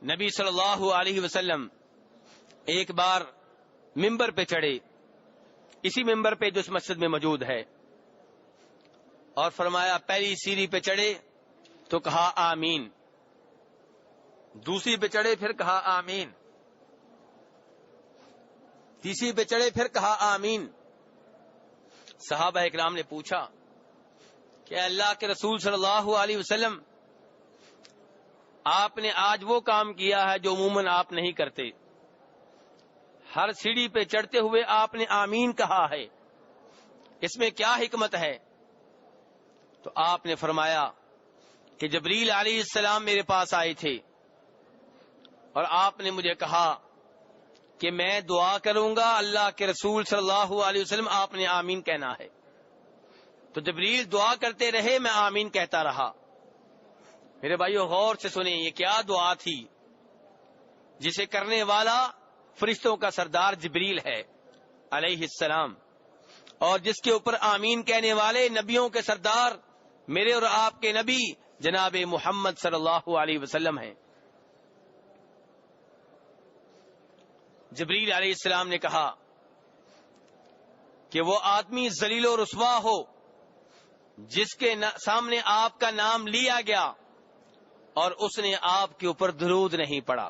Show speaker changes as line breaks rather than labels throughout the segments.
نبی صلی اللہ علیہ وسلم ایک بار ممبر پہ چڑھے، اسی ممبر پہ جو اس مسجد میں موجود ہے، اور فرمایا پہلی سیڑھی پہ چڑھے تو کہا آمین، دوسری پہ چڑھے پھر کہا آمین، تیسری پہ چڑھے پھر کہا آمین۔ صحابہ اکرام نے پوچھا کہ اللہ کے رسول صلی اللہ علیہ وسلم، آپ نے آج وہ کام کیا ہے جو عموماً آپ نہیں کرتے، ہر سیڑھی پہ چڑھتے ہوئے آپ نے آمین کہا ہے، اس میں کیا حکمت ہے؟ تو آپ نے فرمایا کہ جبریل علیہ السلام میرے پاس آئے تھے اور آپ نے مجھے کہا کہ میں دعا کروں گا، اللہ کے رسول صلی اللہ علیہ وسلم آپ نے آمین کہنا ہے۔ تو جبریل دعا کرتے رہے، میں آمین کہتا رہا۔ میرے بھائیو غور سے سنیں، یہ کیا دعا تھی جسے کرنے والا فرشتوں کا سردار جبریل ہے علیہ السلام، اور جس کے اوپر آمین کہنے والے نبیوں کے سردار میرے اور آپ کے نبی جناب محمد صلی اللہ علیہ وسلم ہیں۔ جبریل علیہ السلام نے کہا کہ وہ آدمی ذلیل و رسوا ہو جس کے سامنے آپ کا نام لیا گیا اور اس نے آپ کے اوپر درود نہیں پڑا۔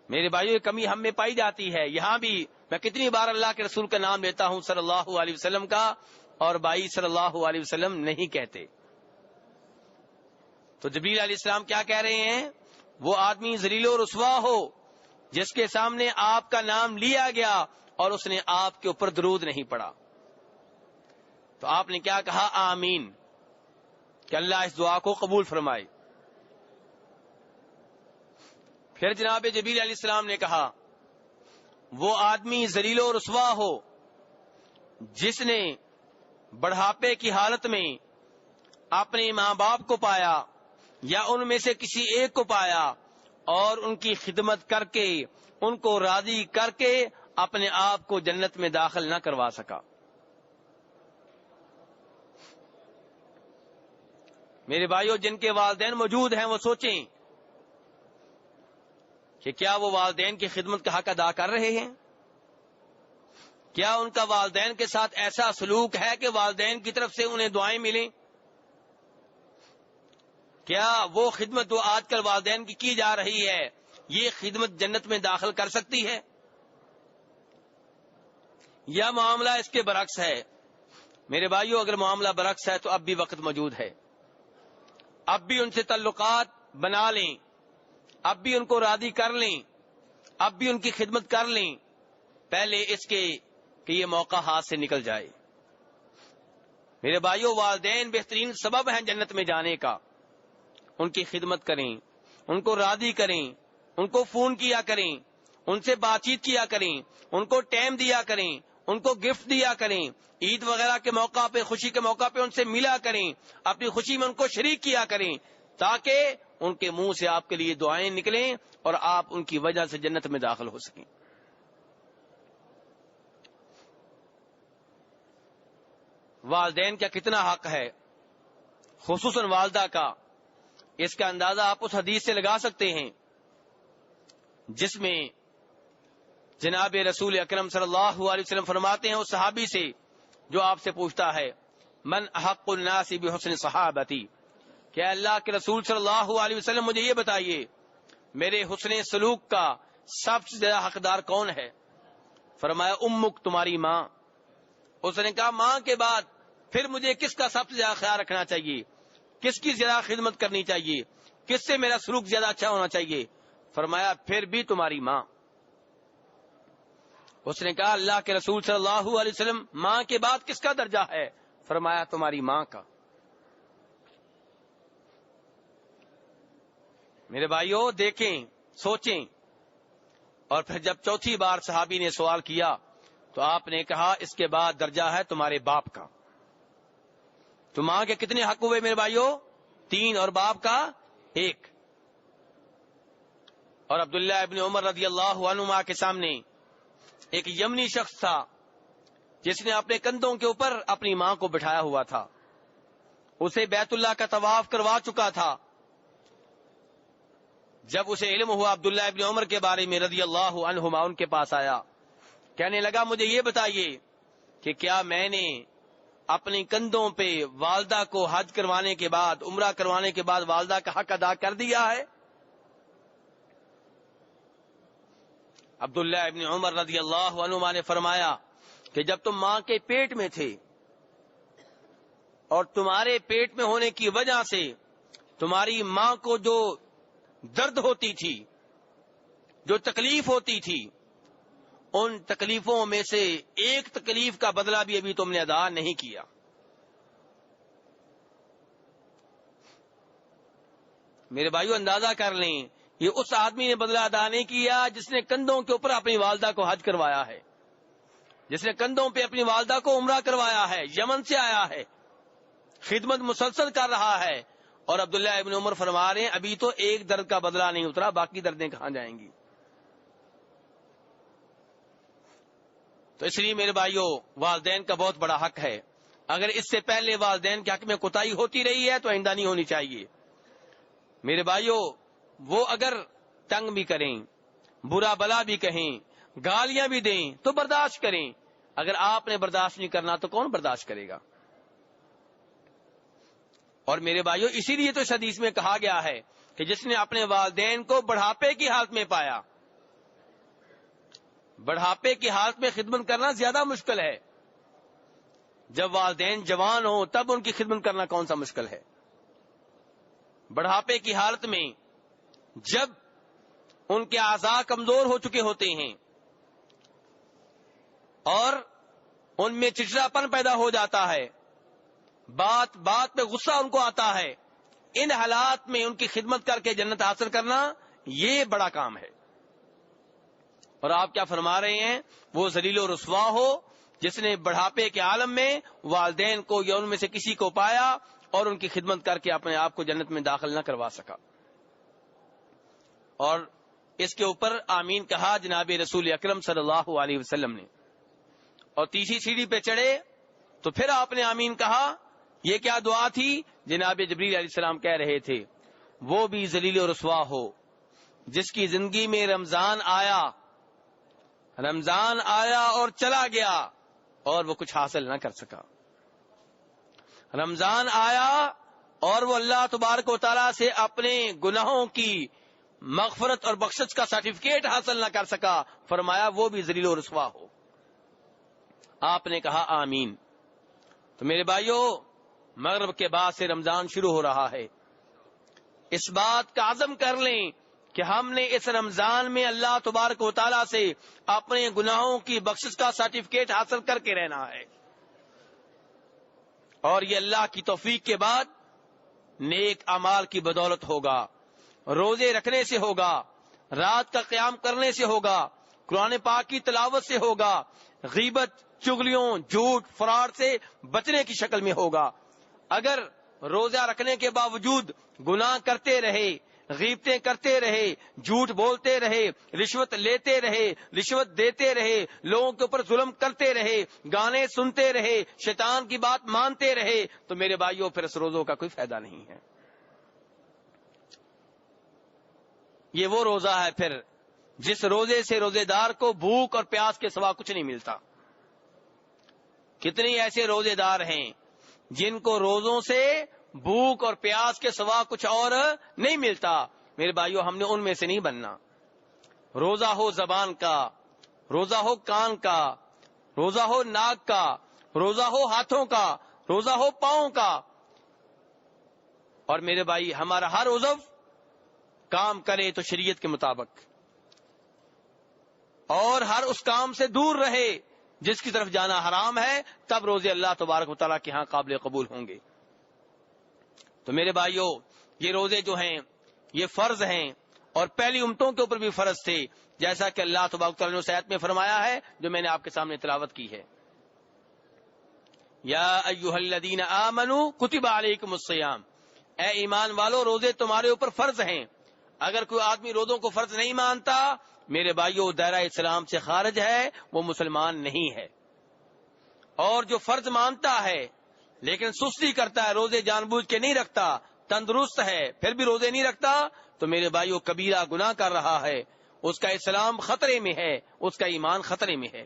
میرے بھائیو، یہ کمی ہم میں پائی جاتی ہے۔ یہاں بھی میں کتنی بار اللہ کے رسول کا نام لیتا ہوں صلی اللہ علیہ وسلم کا، اور بھائی صلی اللہ علیہ وسلم نہیں کہتے۔ تو جبریل علیہ السلام کیا کہہ رہے ہیں؟ وہ آدمی ذلیل و رسوا ہو جس کے سامنے آپ کا نام لیا گیا اور اس نے آپ کے اوپر درود نہیں پڑا۔ تو آپ نے کیا کہا؟ آمین، کہ اللہ اس دعا کو قبول فرمائے۔ پھر جناب جبریل علیہ السلام نے کہا وہ آدمی ذلیل و رسوا ہو جس نے بڑھاپے کی حالت میں اپنے ماں باپ کو پایا یا ان میں سے کسی ایک کو پایا اور ان کی خدمت کر کے ان کو راضی کر کے اپنے آپ کو جنت میں داخل نہ کروا سکا۔ میرے بھائیوں، جن کے والدین موجود ہیں وہ سوچیں کہ کیا وہ والدین کی خدمت کا حق ادا کر رہے ہیں؟ کیا ان کا والدین کے ساتھ ایسا سلوک ہے کہ والدین کی طرف سے انہیں دعائیں ملیں؟ کیا وہ خدمت جو آج کل والدین کی جا رہی ہے، یہ خدمت جنت میں داخل کر سکتی ہے؟ یا معاملہ اس کے برعکس ہے؟ میرے بھائیوں، اگر معاملہ برعکس ہے تو اب بھی وقت موجود ہے، اب بھی ان سے تعلقات بنا لیں، اب بھی ان کو راضی کر لیں، اب بھی ان کی خدمت کر لیں، پہلے اس کے کہ یہ موقع ہاتھ سے نکل جائے۔ میرے بھائیوں، والدین بہترین سبب ہیں جنت میں جانے کا۔ ان کی خدمت کریں، ان کو راضی کریں، ان کو فون کیا کریں، ان سے بات چیت کیا کریں، ان کو ٹائم دیا کریں، ان کو گفٹ دیا کریں، عید وغیرہ کے موقع پہ، خوشی کے موقع پہ ان سے ملا کریں، اپنی خوشی میں ان کو شریک کیا کریں، تاکہ ان کے منہ سے آپ کے لیے دعائیں نکلیں اور آپ ان کی وجہ سے جنت میں داخل ہو سکیں۔ والدین کا کتنا حق ہے، خصوصاً والدہ کا، اس کا اندازہ آپ اس حدیث سے لگا سکتے ہیں جس میں جناب رسول اکرم صلی اللہ علیہ وسلم فرماتے ہیں اس صحابی سے جو آپ سے پوچھتا ہے من احق الناس بحسن صحابتی، کہ اللہ کے رسول صلی اللہ علیہ وسلم مجھے یہ بتائیے میرے حسن سلوک کا سب سے زیادہ حقدار کون ہے؟ فرمایا امک، تمہاری ماں۔ اس نے کہا ماں کے بعد پھر مجھے کس کا سب سے زیادہ خیال رکھنا چاہیے، کس کی زیادہ خدمت کرنی چاہیے، کس سے میرا سلوک زیادہ اچھا ہونا چاہیے؟ فرمایا پھر بھی تمہاری ماں۔ اس نے کہا اللہ کے رسول صلی اللہ علیہ وسلم ماں کے بعد کس کا درجہ ہے؟ فرمایا تمہاری ماں کا۔ میرے بھائیوں، دیکھیں، سوچیں، اور پھر جب چوتھی بار صحابی نے سوال کیا تو آپ نے کہا اس کے بعد درجہ ہے تمہارے باپ کا۔ تو ماں کے کتنے حق ہوئے میرے بھائیوں؟ 3، اور باپ کا 1۔ اور عبداللہ ابن عمر رضی اللہ عنہما کے سامنے ایک یمنی شخص تھا جس نے اپنے کندھوں کے اوپر اپنی ماں کو بٹھایا ہوا تھا، اسے بیت اللہ کا طواف کروا چکا تھا، جب اسے علم ہوا عبداللہ ابن عمر کے بارے میں رضی اللہ عنہما، ان کے پاس آیا، کہنے لگا مجھے یہ بتائیے کہ کیا میں نے اپنی کندھوں پہ والدہ کو حج کروانے کے بعد، عمرہ کروانے کے بعد والدہ کا حق ادا کر دیا ہے؟ عبداللہ ابن عمر رضی اللہ عنہما نے فرمایا کہ جب تم ماں کے پیٹ میں تھے اور تمہارے پیٹ میں ہونے کی وجہ سے تمہاری ماں کو جو درد ہوتی تھی، جو تکلیف ہوتی تھی، ان تکلیفوں میں سے ایک تکلیف کا بدلہ بھی ابھی تم نے ادا نہیں کیا۔ میرے بھائیو اندازہ کر لیں، یہ اس آدمی نے بدلہ ادا نہیں کیا جس نے کندھوں کے اوپر اپنی والدہ کو حج کروایا ہے، جس نے کندھوں پہ اپنی والدہ کو عمرہ کروایا ہے، یمن سے آیا ہے، خدمت مسلسل کر رہا ہے، اور عبداللہ ابن عمر فرما رہے ہیں ابھی تو ایک درد کا بدلہ نہیں اترا، باقی دردیں کہاں جائیں گی؟ تو اس لیے میرے بھائیوں والدین کا بہت بڑا حق ہے۔ اگر اس سے پہلے والدین کے حق میں کوتاہی ہوتی رہی ہے تو آئندہ نہیں ہونی چاہیے۔ میرے بھائیوں وہ اگر تنگ بھی کریں، برا بلا بھی کہیں، گالیاں بھی دیں تو برداشت کریں۔ اگر آپ نے برداشت نہیں کرنا تو کون برداشت کرے گا؟ اور میرے بھائیوں اسی لیے تو اس حدیث میں کہا گیا ہے کہ جس نے اپنے والدین کو بڑھاپے کی حالت میں پایا، بڑھاپے کی حالت میں خدمت کرنا زیادہ مشکل ہے، جب والدین جوان ہوں تب ان کی خدمت کرنا کون سا مشکل ہے؟ بڑھاپے کی حالت میں جب ان کے اعضاء کمزور ہو چکے ہوتے ہیں اور ان میں چڑچڑاپن پیدا ہو جاتا ہے، بات بات پہ غصہ ان کو آتا ہے، ان حالات میں ان کی خدمت کر کے جنت حاصل کرنا یہ بڑا کام ہے۔ اور آپ کیا فرما رہے ہیں؟ وہ ذلیل و رسوا ہو جس نے بڑھاپے کے عالم میں والدین کو یا ان میں سے کسی کو پایا اور ان کی خدمت کر کے اپنے آپ کو جنت میں داخل نہ کروا سکا۔ اور اس کے اوپر آمین کہا جناب رسول اکرم صلی اللہ علیہ وسلم نے، اور تیسری سیڑھی پہ چڑھے تو پھر آپ نے آمین کہا۔ یہ کیا دعا تھی؟ جناب جبریل علیہ السلام کہہ رہے تھے وہ بھی ذلیل و رسوا ہو جس کی زندگی میں رمضان آیا اور چلا گیا اور وہ کچھ حاصل نہ کر سکا۔ رمضان آیا اور وہ اللہ تبارک و تعالیٰ سے اپنے گناہوں کی مغفرت اور بخشش کا سرٹیفکیٹ حاصل نہ کر سکا، فرمایا وہ بھی ذلیل و رسوا ہو۔ آپ نے کہا آمین۔ تو میرے بھائیوں مغرب کے بعد سے رمضان شروع ہو رہا ہے، اس بات کا عزم کر لیں کہ ہم نے اس رمضان میں اللہ تبارک و تعالیٰ سے اپنے گناہوں کی بخشش کا سرٹیفکیٹ حاصل کر کے رہنا ہے، اور یہ اللہ کی توفیق کے بعد نیک اعمال کی بدولت ہوگا، روزے رکھنے سے ہوگا، رات کا قیام کرنے سے ہوگا، قرآن پاک کی تلاوت سے ہوگا، غیبت، چغلیوں، جھوٹ، فراڈ سے بچنے کی شکل میں ہوگا۔ اگر روزہ رکھنے کے باوجود گناہ کرتے رہے، غیبتیں کرتے رہے، جھوٹ بولتے رہے، رشوت لیتے رہے، رشوت دیتے رہے، لوگوں کے اوپر ظلم کرتے رہے، گانے سنتے رہے، شیطان کی بات مانتے رہے، تو میرے بھائیوں پھر اس روزوں کا کوئی فائدہ نہیں ہے۔ یہ وہ روزہ ہے پھر جس روزے سے روزے دار کو بھوک اور پیاس کے سوا کچھ نہیں ملتا۔ کتنے ایسے روزے دار ہیں جن کو روزوں سے بھوک اور پیاس کے سوا کچھ اور نہیں ملتا۔ میرے بھائیوں ہم نے ان میں سے نہیں بننا۔ روزہ ہو زبان کا، روزہ ہو کان کا، روزہ ہو ناک کا، روزہ ہو ہاتھوں کا، روزہ ہو پاؤں کا، اور میرے بھائی ہمارا ہر عضو کام کرے تو شریعت کے مطابق، اور ہر اس کام سے دور رہے جس کی طرف جانا حرام ہے، تب روزے اللہ تبارک و تعالیٰ کے ہاں قابل قبول ہوں گے۔ تو میرے بھائیوں یہ روزے جو ہیں یہ فرض ہیں، اور پہلی امتوں کے اوپر بھی فرض تھے، جیسا کہ اللہ تبارک و تعالیٰ نے اس آیت میں فرمایا ہے جو میں نے آپ کے سامنے تلاوت کی ہے۔ یا ایھا الذین آمنوا کتب علیکم الصیام، اے ایمان والو روزے تمہارے اوپر فرض ہیں۔ اگر کوئی آدمی روزوں کو فرض نہیں مانتا میرے بھائیوں دائرہ اسلام سے خارج ہے، وہ مسلمان نہیں ہے۔ اور جو فرض مانتا ہے لیکن سستی کرتا ہے، روزے جان بوجھ کے نہیں رکھتا، تندرست ہے پھر بھی روزے نہیں رکھتا تو میرے بھائیو کبیرہ گناہ کر رہا ہے، اس کا اسلام خطرے میں ہے، اس کا ایمان خطرے میں ہے۔